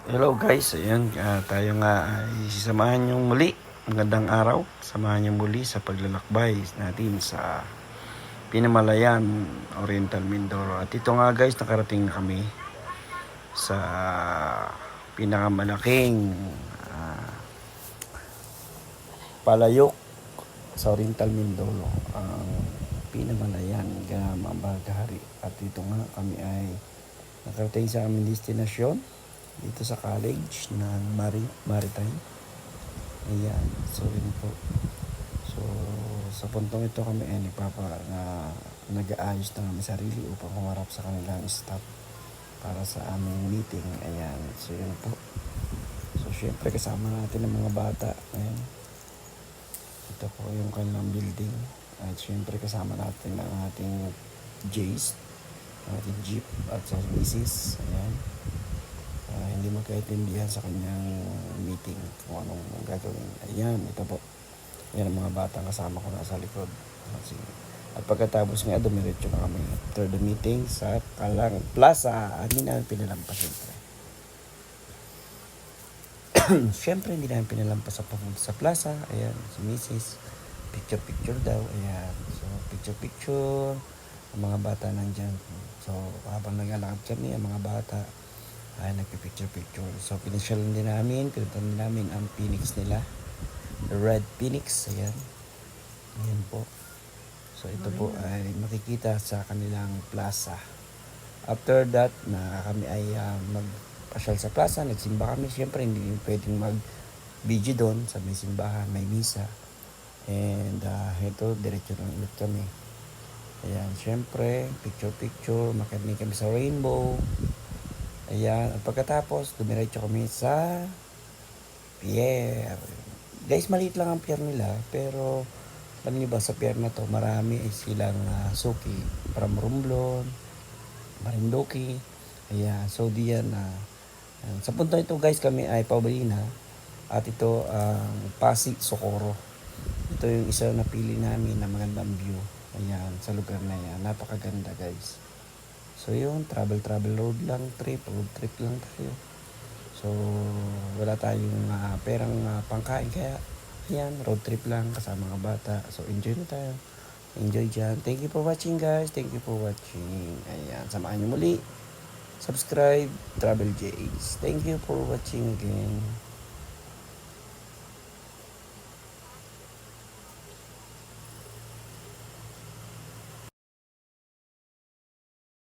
Hello guys, ayan, tayo nga ay sisamahan nyo muli. Magandang araw, samahan nyo muli sa paglalakbay natin sa Pinamalayan, Oriental Mindoro. At ito nga guys, nakarating na kami sa pinakamalaking palayok sa Oriental Mindoro, ang Pinamalayan, Gamambagari. At ito nga kami ay nakarating sa aming destinasyon dito sa college ng Maritime. Ayan, so yun po. So sa puntong ito kami ay nag-aayos na kami sarili upang humarap sa kanilang staff para sa aming meeting. Ayan, so yun po. So syempre kasama natin ang mga bata. Ayan, ito po yung kanilang building. At syempre kasama natin ang ating Jace, ating Jeep at sa misis. Ayan, hindi magkaintindihan sa kanyang meeting kung anong gagawin. Ayan, ito po. Ayan ang mga batang kasama ko nasa likod. At pagkatapos nga, dumiretso na kami after the meeting sa Kalang Plaza. Hindi namin pinalampas syempre. Syempre, hindi namin pinalampas sa papunta sa plaza. Ayan, si Mrs. Picture daw. Ayan, so picture. Ang mga bata nandyan. So, habang naglalakad kami, ang mga bata ay nagpipicture. So pinasyalan din namin, pinuntan din namin ang Phoenix nila, the Red Phoenix. Ayan po. So ito po ay makikita sa kanilang plaza. After that na kami ay magpasyal sa plaza, nagsimba kami. Siyempre hindi pwedeng mag video doon sa may simbahan, may misa. And ito diretso lang ulit kami. Ayan, siyempre picture, makinig kami sa rainbow. Ayan, at pagkatapos, dumiretso kami sa pier. Guys, maliit lang ang pier nila, pero alam niyo ba, sa pier na to, marami ay silang suki. From Romblon, Marinduque. Ayan, so diyan sa punto ito guys, kami ay pauwi na. At ito ang Pasig, Socorro. Ito yung isa na pili namin na magandang view. Ayan, sa lugar na yan. Napakaganda guys. So yun, road trip lang tayo. So wala tayong perang pangkain, kaya ayan, road trip lang kasama mga bata. So enjoy na tayo. Enjoy dyan. Thank you for watching guys. Thank you for watching. Ayan, samahan nyo muli. Subscribe, Travel Jays. Thank you for watching again.